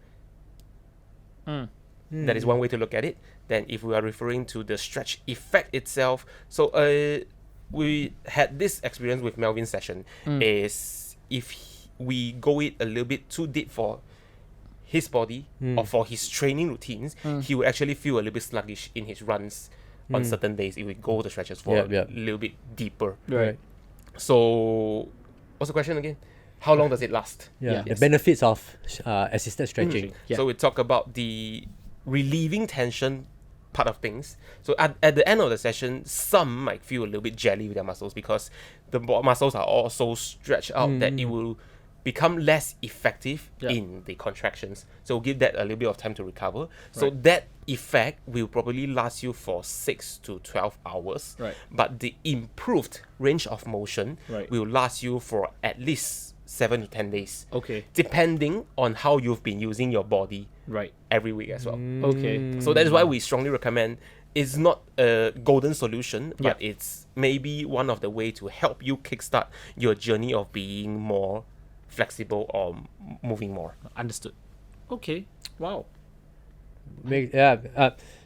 That is one way to look at it. Then if we are referring to the stretch effect itself, so we had this experience with Melvin's session, is if we go it a little bit too deep for his body or for his training routines, he will actually feel a little bit sluggish in his runs on certain days if we go the stretches for a little bit deeper. Right. So what's the question again? How long does it last? The Yes. benefits of assisted stretching. Yeah. So we talk about the relieving tension part of things. So at the end of the session, some might feel a little bit jelly with their muscles because the muscles are all so stretched out that it will become less effective in the contractions. So give that a little bit of time to recover. So that effect will probably last you for 6 to 12 hours. Right. But the improved range of motion will last you for at least 7 to 10 days. Okay. Depending on how you've been using your body Right. every week as well. Okay. So that is why we strongly recommend it's not a golden solution, but it's maybe one of the way to help you kickstart your journey of being more flexible or moving more. Understood. Okay. Wow.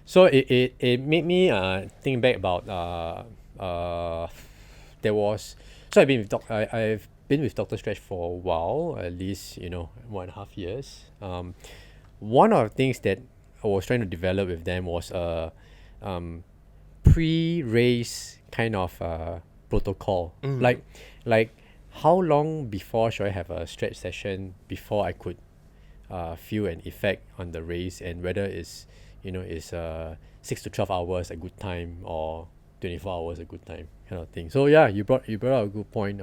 So it made me think back about there was, so I've been with Dr. Stretch for a while, at least 1.5 years. One of the things that I was trying to develop with them was a pre-race kind of protocol. Like how long before should I have a stretch session before I could feel an effect on the race, and whether is 6 to 12 hours a good time or 24 hours a good time, kind of thing. So yeah, you brought up a good point.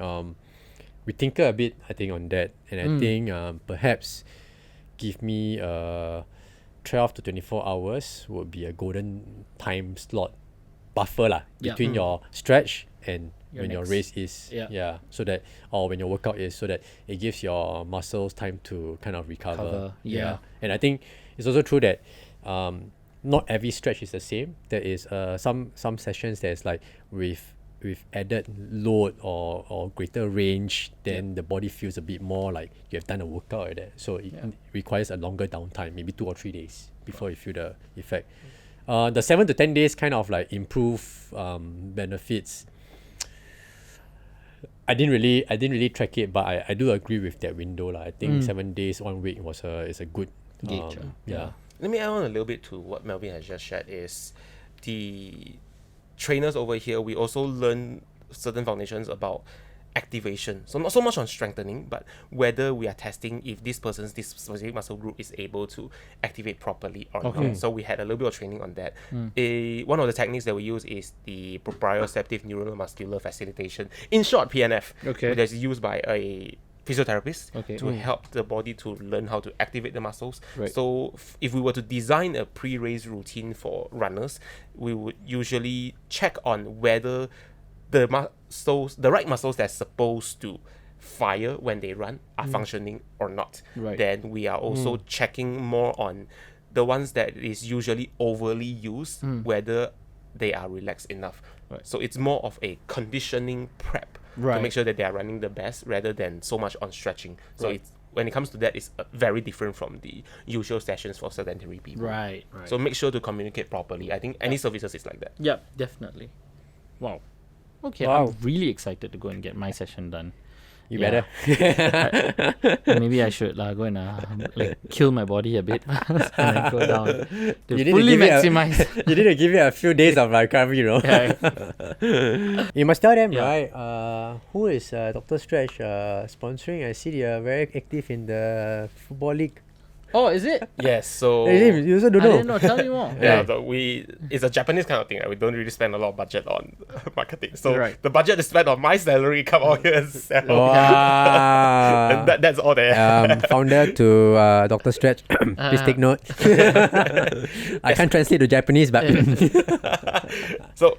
We tinker a bit, I think, on that, and I think perhaps give me 12 to 24 hours would be a golden time slot buffer between your stretch and when your race is, so that, or when your workout is, so that it gives your muscles time to kind of recover. And I think it's also true that not every stretch is the same. There is some sessions that's like with added load or greater range, then the body feels a bit more like you have done a workout like that. So it requires a longer downtime, maybe 2 or 3 days before you feel the effect. The 7 to 10 days kind of like improve benefits. I didn't really track it, but I do agree with that window. I think 7 days, 1 week is a good gauge. Let me add on a little bit to what Melvin has just shared. Is the trainers over here, we also learn certain foundations about activation. So not so much on strengthening, but whether we are testing if this specific muscle group is able to activate properly or not. So we had a little bit of training on that. One of the techniques that we use is the proprioceptive neuromuscular facilitation, in short PNF, that is used by a physiotherapist to help the body to learn how to activate the muscles. So if we were to design a pre-race routine for runners, we would usually check on whether the right muscles that's supposed to fire when they run are functioning or not. Then we are also checking more on the ones that is usually overly used, whether they are relaxed enough. So it's more of a conditioning prep to make sure that they are running the best rather than so much on stretching. So it's, when it comes to that, it's very different from the usual sessions for sedentary people. So make sure to communicate properly. I think any services is like that. Yep, definitely. Wow. Okay, I'm really excited to go and get my session done. You better. Maybe I should go and kill my body a bit and then go down to fully maximize. You need to give it a few days of recovery, You must tell them, who is Dr. Stretch sponsoring? I see they are very active in the football league. Oh, is it? Yes, so you also don't know. I didn't know. Tell me more. It's a Japanese kind of thing. We don't really spend a lot of budget on marketing. So the budget is spent on my salary, come out here and sell. Wow. And that's all there. Founder to Dr. Stretch, please take note. I can't translate to Japanese, but So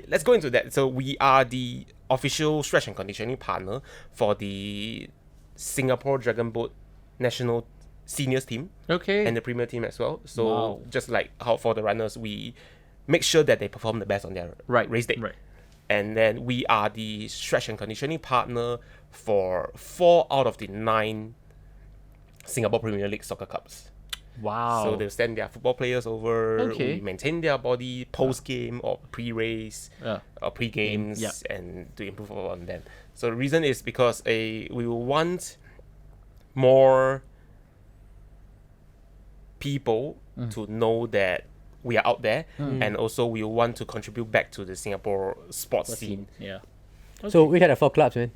let's go into that. So we are the official stretch and conditioning partner for the Singapore Dragon Boat national seniors team and the premier team as well. So just like how for the runners, we make sure that they perform the best on their race day. And then we are the stretch and conditioning partner for 4 out of the 9 Singapore Premier League soccer clubs. Wow. So they'll send their football players over. Okay. We maintain their body post-game or pre-race or pre-games and to improve on them. So the reason is because we want more people to know that we are out there, and also we want to contribute back to the Singapore sports scene. Yeah. So we had a 4 clubs, man.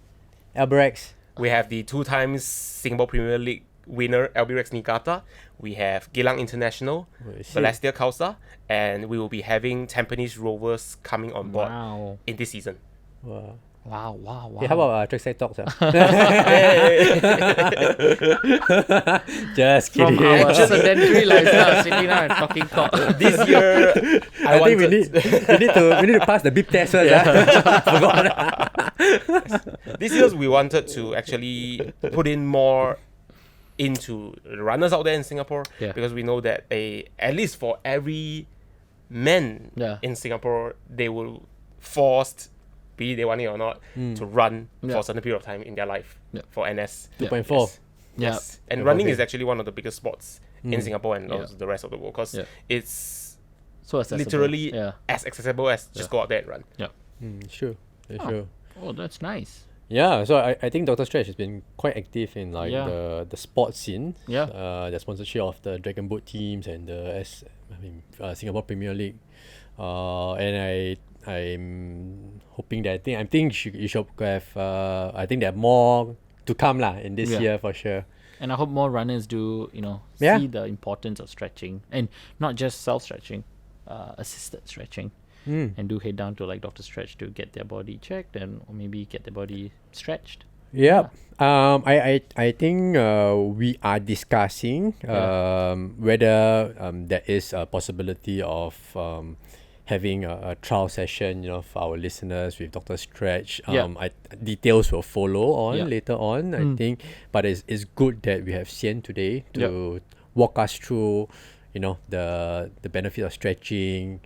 Albirex. We have the 2 times Singapore Premier League winner Albirex Niigata. We have Geylang International, Balestier Khalsa, and we will be having Tampines Rovers coming on board in this season. Wow. Wow. Hey, how about Trackside Talks? Just From kidding. our sedentary lifestyle, sitting down and talking cock. This year, I think we need to pass the beep test first. This year we wanted to actually put in more into the runners out there in Singapore, because we know that at least for every man in Singapore, they will forced, be they want it or not, to run for a certain period of time in their life for NS. 2.4. Yes. And running is actually one of the biggest sports in Singapore and also the rest of the world, because it's so accessible. literally as accessible as just go out there and run. Sure. Oh, that's nice. Yeah, so I think Dr. Stretch has been quite active in the sports scene. The sponsorship of the Dragon Boat teams and the Singapore Premier League. And I'm hoping that I think you should have. I think there are more to come in this year for sure. And I hope more runners do see the importance of stretching, and not just self stretching, assisted stretching. And do head down to Dr. Stretch to get their body checked or maybe get their body stretched. Yeah. I think we are discussing whether there is a possibility of having a trial session, for our listeners with Dr. Stretch. Details will follow on later on, I think. But it's good that we have Sian today to walk us through, the benefit of stretching.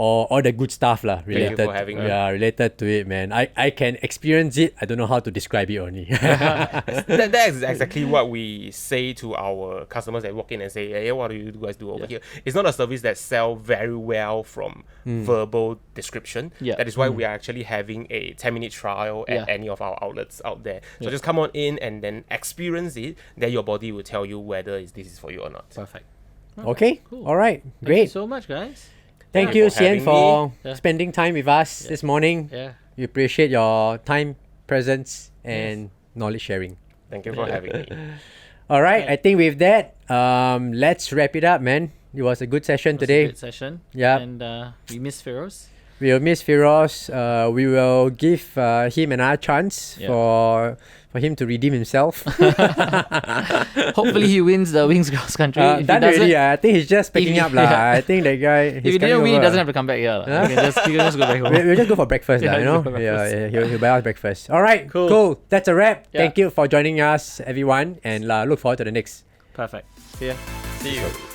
All the good stuff related. Thank you for having me. Related to it, man. I can experience it. I don't know how to describe it only. That is exactly what we say to our customers that walk in and say, hey, what do you guys do over here? It's not a service that sells very well from verbal description. That is why we are actually having a 10-minute trial at any of our outlets out there. So just come on in and then experience it. Then your body will tell you whether this is for you or not. Perfect. Okay. Cool. All right. Thank Great. you so much, guys. Thank you, Sian, for spending time with us this morning. We appreciate your time, presence, and knowledge sharing. Thank you for having me. All right. I think with that, let's wrap it up, man. It was a good session today. A good session. Yeah. And we miss Feroz. We will miss Feroz. We will give him another chance for him to redeem himself. Hopefully he wins the Wings Cross Country. If Done already. I think he's just picking up. I think that guy. If he didn't win, he doesn't have to come back here. He can just go back home. We'll just go for breakfast. He'll buy us breakfast. All right. Cool. That's a wrap. Thank you for joining us, everyone. And look forward to the next. Perfect. See ya. See you.